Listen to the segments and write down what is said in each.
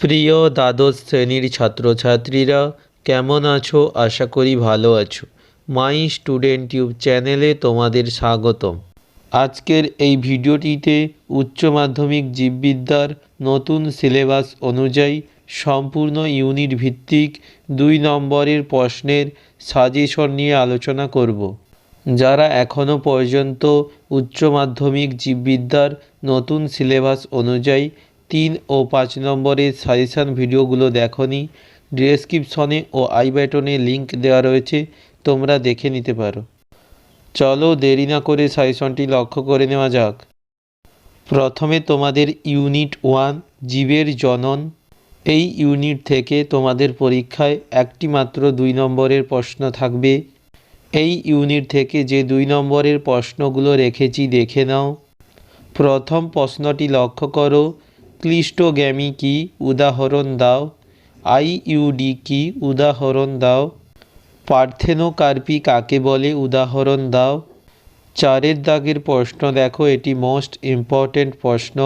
প্রিয় দ্বাদশ শ্রেণীর ছাত্রছাত্রীরা কেমন আছো? আশা করি ভালো আছো। মাই স্টুডেন্ট টিউব চ্যানেলে তোমাদের স্বাগতম। আজকের এই ভিডিওটিতে উচ্চ মাধ্যমিক জীববিদ্যার নতুন সিলেবাস অনুযায়ী সম্পূর্ণ ইউনিট ভিত্তিক 2 নম্বরের প্রশ্নের সাজেশন নিয়ে আলোচনা করব। যারা এখনও পর্যন্ত উচ্চ মাধ্যমিক জীববিদ্যার নতুন সিলেবাস অনুযায়ী 3 ও 5 নম্বরের সাজেশান ভিডিওগুলো দেখোনি, ডেসক্রিপশনে ও আই বাটনে লিঙ্ক দেওয়া রয়েছে, তোমরা দেখে নিতে পারো। চলো দেরি না করে সাজেশনটি লক্ষ্য করে নেওয়া যাক। প্রথমে তোমাদের ইউনিট 1 জীবের জনন। এই ইউনিট থেকে তোমাদের পরীক্ষায় একটি মাত্র 2 নম্বরের প্রশ্ন থাকবে। এই ইউনিট থেকে যে 2 নম্বরের প্রশ্নগুলো রেখেছি দেখে নাও। প্রথম প্রশ্নটি লক্ষ্য করো, ক্লিস্টোগ্যামি কি, উদাহরণ দাও। আইইউডি কি, উদাহরণ দাও। পার্থেনোকার্পি কাকে বলে, উদাহরণ দাও। 4 দাগের প্রশ্ন দেখো, এটি মোস্ট ইম্পর্ট্যান্ট প্রশ্ন।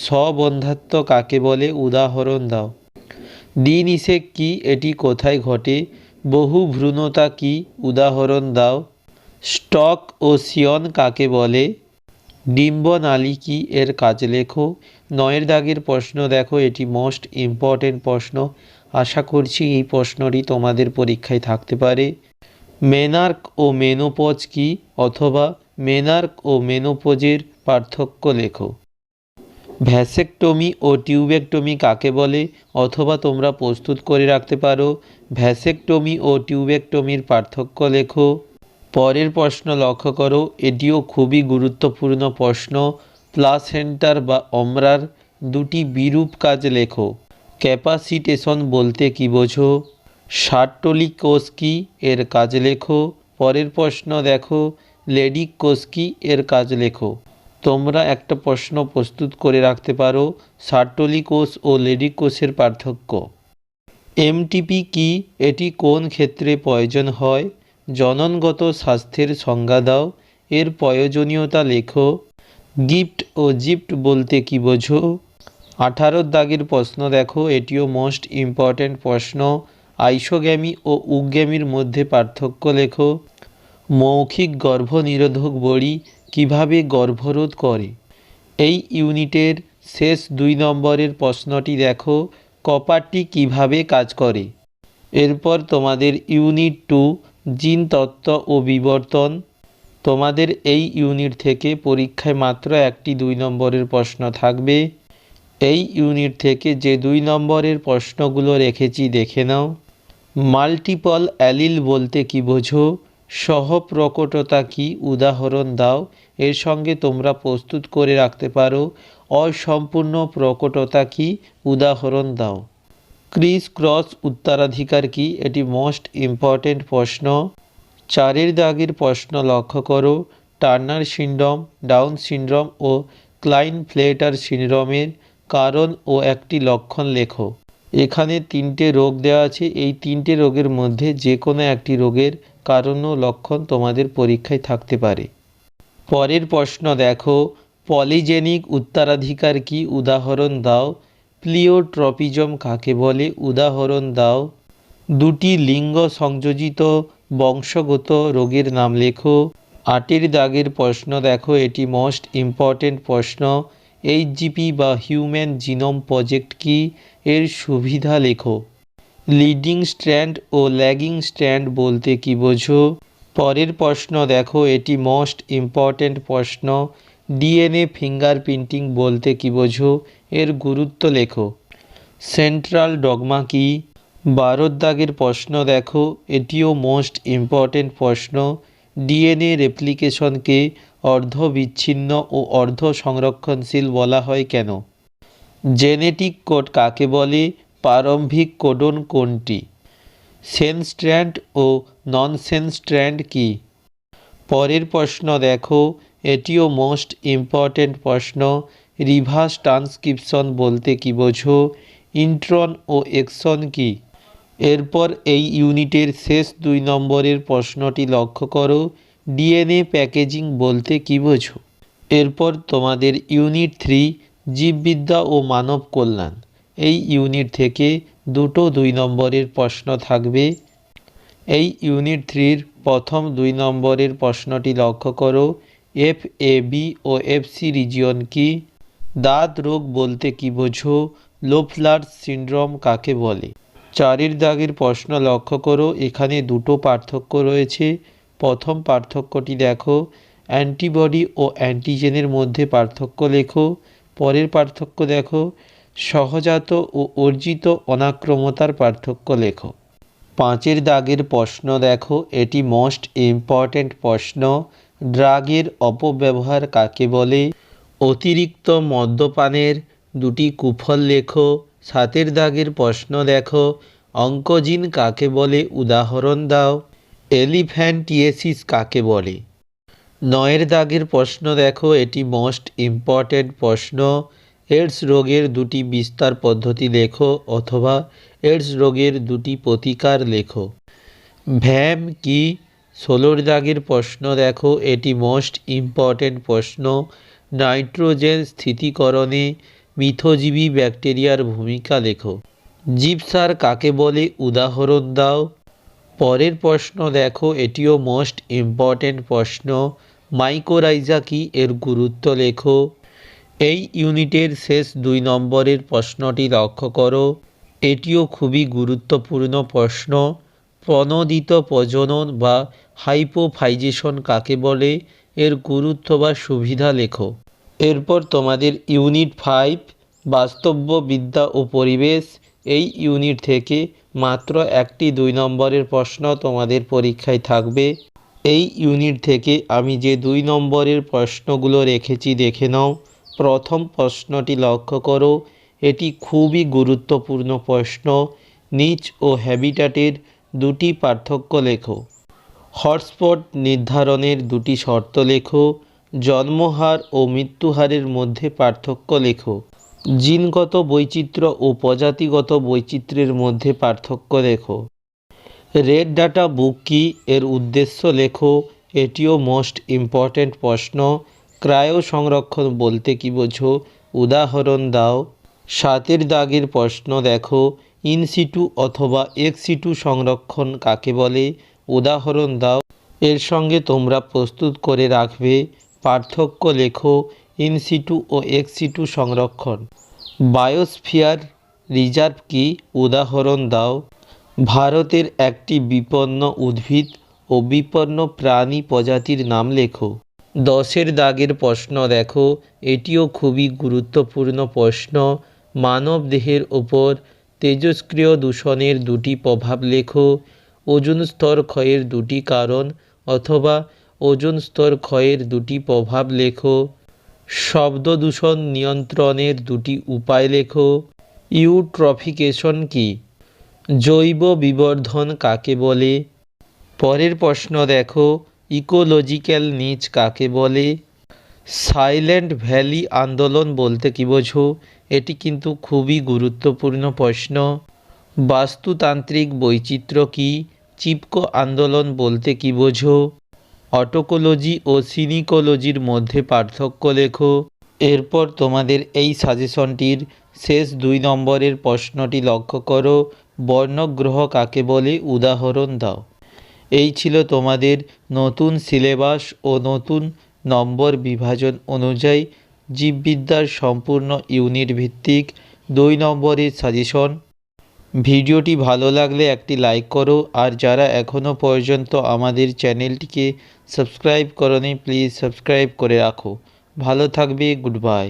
স্ববন্ধ্যাত্ব কাকে বলে, উদাহরণ দাও। দ্বিনিষেক কি, এটি কোথায় ঘটে। বহুভ্রূণতা কি, উদাহরণ দাও। স্টক ও সিয়ন কাকে বলে। ডিম্বনালী কি, এর কাজ লেখো। 9 দাগের প্রশ্ন দেখো, এটি মোস্ট ইম্পর্ট্যান্ট প্রশ্ন। আশা করছি এই প্রশ্নটি তোমাদের পরীক্ষায় থাকতে পারে। মেনার্ক ও মেনোপজ কি, অথবা মেনার্ক ও মেনোপজের পার্থক্য লেখো। ভ্যাসেকটমি ও টিউবেকটমি কাকে বলে, অথবা তোমরা প্রস্তুত করে রাখতে পারো। ভ্যাসেকটমি ও টিউবেকটমির পার্থক্য লেখো। পরের প্রশ্ন লক্ষ্য করো, এটিও খুবই গুরুত্বপূর্ণ প্রশ্ন। প্লাসেন্টার বা অমরার দুটি বিরূপ কাজ লেখো। ক্যাপাসিটেশন বলতে কী বোঝো। সার্টোলিক কোষ কি, এর কাজ লেখো। পরের প্রশ্ন দেখো, লেডিক কোষ কি, এর কাজ লেখো। তোমরা একটা প্রশ্ন প্রস্তুত করে রাখতে পারো, সার্টোলিক কোষ ও লেডিক কোষের পার্থক্য। এমটিপি কি, এটি কোন ক্ষেত্রে প্রয়োজন হয়। জননগত স্বাস্থ্যের সংজ্ঞা দাও, এর প্রয়োজনীয়তা লেখো। গিফট ও জিফট বলতে কী বোঝো। 18 দাগের প্রশ্ন দেখো, এটিও মোস্ট ইম্পর্ট্যান্ট প্রশ্ন। আইসোগ্যামি ও উগ্যামির মধ্যে পার্থক্য লেখো। মৌখিক গর্ভনিরোধক বড়ি কিভাবে গর্ভরোধ করে। এই ইউনিটের শেষ 2 নম্বরের প্রশ্নটি দেখো, কপারটি কিভাবে কাজ করে। এরপর তোমাদের ইউনিট 2 জিন তত্ত্ব ও বিবর্তন। তোমাদের এই ইউনিট থেকে পরীক্ষায় মাত্র একটি 2 নম্বরের প্রশ্ন থাকবে। এই ইউনিট থেকে যে 2 নম্বরের প্রশ্নগুলো রেখেছি দেখে নাও। মাল্টিপল অ্যালিল বলতে কী বোঝো। সহপ্রকটতা কি, উদাহরণ দাও। এর সঙ্গে তোমরা প্রস্তুত করে রাখতে পারো, অসম্পূর্ণ প্রকটতা কি, উদাহরণ দাও। ক্রিস ক্রস উত্তরাধিকার কি, এটি মোস্ট ইম্পর্ট্যান্ট প্রশ্ন। 4 দাগের প্রশ্ন লক্ষ্য করো, টার্নার সিনড্রোম, ডাউন সিনড্রোম ও ক্লাইনফেল্টার সিনড্রোমের কারণ ও একটি লক্ষণ লেখো। এখানে 3টে রোগ দেওয়া আছে, এই 3টে রোগের মধ্যে যে কোনো একটি রোগের কারণ ও লক্ষণ তোমাদের পরীক্ষায় থাকতে পারে। পরের প্রশ্ন দেখো, পলিজেনিক উত্তরাধিকার কি, উদাহরণ দাও। প্লিওট্রপিজম কাকে বলে, উদাহরণ দাও। 2টি লিঙ্গ সংযোজিত বংশগত রোগের নাম লেখো। 8 দাগের প্রশ্ন দেখো, এটি মোস্ট ইম্পর্ট্যান্ট প্রশ্ন। এইচজিপি বা হিউম্যান জিনোম প্রজেক্ট কি, এর সুবিধা লেখো। লিডিং স্ট্র্যান্ড ও ল্যাগিং স্ট্র্যান্ড বলতে কী বোঝো। পরের প্রশ্ন দেখো, এটি মোস্ট ইম্পর্ট্যান্ট প্রশ্ন। ডিএনএ ফিঙ্গারপ্রিন্টিং বলতে কী বোঝো, এর গুরুত্ব লেখো। সেন্ট্রাল ডগমা কি। 12 দাগের প্রশ্ন দেখো, এটিও মোস্ট ইম্পর্ট্যান্ট প্রশ্ন। ডিএনএ রেপ্লিকেশনকে অর্ধবিচ্ছিন্ন ও অর্ধ সংরক্ষণশীল বলা হয় কেন। জেনেটিক কোড কাকে বলে, প্রারম্ভিক কোডন কোনটি। সেন্স স্ট্র্যান্ড ও নন সেন্স স্ট্র্যান্ড কি। পরের প্রশ্ন দেখো, এটিও মোস্ট ইম্পর্ট্যান্ট প্রশ্ন। রিভার্স ট্রান্সক্রিপশন বলতে কী বোঝো। ইন্ট্রন ও এক্সন কি। এরপর এই ইউনিটের শেষ 2 নম্বরের প্রশ্নটি লক্ষ্য করো, ডিএনএ প্যাকেজিং বলতে কী বোঝো। এরপর তোমাদের ইউনিট 3 জীববিদ্যা ও মানব কল্যাণ। এই ইউনিট থেকে দুটো 2 নম্বরের প্রশ্ন থাকবে। এই ইউনিট 3-র প্রথম 2 নম্বরের প্রশ্নটি লক্ষ্য করো। FAB ও FC রিজিয়ন কি? দাঁত রোগ বলতে কি বোঝো? লোফলার সিনড্রোম কাকে বলে? 4-এর দাগের প্রশ্ন লক্ষ্য করো। এখানে দুটো পার্থক্য রয়েছে। প্রথম পার্থক্যটি দেখো, অ্যান্টিবডি ও অ্যান্টিজেনের মধ্যে পার্থক্য লেখো। পরের পার্থক্য দেখো, সহজাত ও অর্জিত অনাক্রমতার পার্থক্য লেখো। 5-এর দাগের প্রশ্ন দেখো, এটি মোস্ট ইম্পর্ট্যান্ট প্রশ্ন। ড্রাগের অপব্যবহার কাকে বলে? অতিরিক্ত মদ্যপানের দুটি কুফল লেখো। 7-এর দাগের প্রশ্ন দেখো, অঙ্কোজিন কাকে বলে? উদাহরণ দাও। এলিফ্যান্টিয়েসিস কাকে বলে? 9-এর দাগের প্রশ্ন দেখো, এটি মোস্ট ইম্পর্ট্যান্ট প্রশ্ন। এইডস রোগের দুটি বিস্তার পদ্ধতি লেখো অথবা এইডস রোগের দুটি প্রতিকার লেখো। ভ্যাম কি? 16-এর দাগের প্রশ্ন দেখো, এটি মোস্ট ইম্পর্ট্যান্ট প্রশ্ন। নাইট্রোজেন স্থিতিকরণে মিথজীবী ব্যাকটেরিয়ার ভূমিকা লেখো। জিপসার কাকে বলে? উদাহরণ দাও। পরের প্রশ্ন দেখো, এটিও মোস্ট ইম্পর্ট্যান্ট প্রশ্ন। মাইকোরাইজা কি? এর গুরুত্ব লেখো। এই ইউনিটের শেষ 2 নম্বরের প্রশ্নটি লক্ষ্য করো। এটিও খুবই গুরুত্বপূর্ণ প্রশ্ন। প্রণোদিত প্রজনন বা হাইপোফাইজেশন কাকে বলে? এর গুরুত্ব বা সুবিধা লেখো। এরপর তোমাদের ইউনিট 5 বাস্তববিদ্যা ও পরিবেশ। এই ইউনিট থেকে মাত্র একটি 2 নম্বরের প্রশ্ন তোমাদের পরীক্ষায় থাকবে। এই ইউনিট থেকে আমি যে 2 নম্বরের প্রশ্নগুলো রেখেছি দেখে নাও। প্রথম প্রশ্নটি লক্ষ্য করো, এটি খুবই গুরুত্বপূর্ণ প্রশ্ন। নিচ ও হ্যাবিটাটের দুটি পার্থক্য লেখো। হটস্পট নির্ধারণের দুটি শর্ত লেখো। জন্মহার ও মৃত্যুহারের মধ্যে পার্থক্য লেখো। জিনগত বৈচিত্র্য ও প্রজাতিগত বৈচিত্র্যের মধ্যে পার্থক্য লেখো। রেড ডাটা বুক কি? এর উদ্দেশ্য লেখো। এটিও মোস্ট ইম্পর্ট্যান্ট প্রশ্ন। ক্রায়ো সংরক্ষণ বলতে কি বোঝো? উদাহরণ দাও। 7-এর দাগের প্রশ্ন দেখো, ইনসিটু অথবা এক্সিটু সংরক্ষণ কাকে বলে? উদাহরণ দাও। এর সঙ্গে তোমরা প্রস্তুত করে রাখবে। পার্থক্য লেখো। ইনসিটু ও এক্সিটু সংরক্ষণ। বায়োস্ফিয়ার রিজার্ভ কি? উদাহরণ দাও। ভারতের একটি বিপন্ন উদ্ভিদ ও বিপন্ন প্রাণী প্রজাতির নাম লেখো। 10-এর দাগের প্রশ্ন দেখো, এটিও খুবই গুরুত্বপূর্ণ প্রশ্ন। মানব দেহের ওপর তেজস্ক্রিয় দূষণের দুটি প্রভাব লেখো। ওজোন স্তর ক্ষয়ের দুটি কারণ অথবা ওজোন স্তর ক্ষয়ের দুটি প্রভাব লেখো। শব্দ দূষণ নিয়ন্ত্রণের দুটি উপায় লেখো। ইউট্রফিকেশন কি? জৈব বিবর্ধন কাকে বলে? পরের প্রশ্ন দেখো, ইকোলজিক্যাল নিচ কাকে বলে? সাইলেন্ট ভ্যালি আন্দোলন বলতে কি বোঝো? এটি কিন্তু খুবই গুরুত্বপূর্ণ প্রশ্ন। বাস্তুতান্ত্রিক বৈচিত্র্য কি? চিপকো আন্দোলন বলতে কি বোঝো? অটোকোলজি ও সিনিকোলজির মধ্যে পার্থক্য লেখো। এরপর তোমাদের এই সাজেশনটির শেষ 2 নম্বরের প্রশ্নটি লক্ষ্য করো। বর্ণগ্রহ কাকে বলে? উদাহরণ দাও। এই ছিল তোমাদের নতুন সিলেবাস ও নতুন নম্বর বিভাজন অনুযায়ী জীববিদ্যার সম্পূর্ণ ইউনিট ভিত্তিক 2 নম্বরের সাজেশন। ভিডিওটি ভালো লাগলে একটি লাইক করো, আর যারা এখনও পর্যন্ত আমাদের চ্যানেলটিকে সাবস্ক্রাইব করোনি প্লিজ সাবস্ক্রাইব করে রাখো। ভালো থাকবে। Good bye.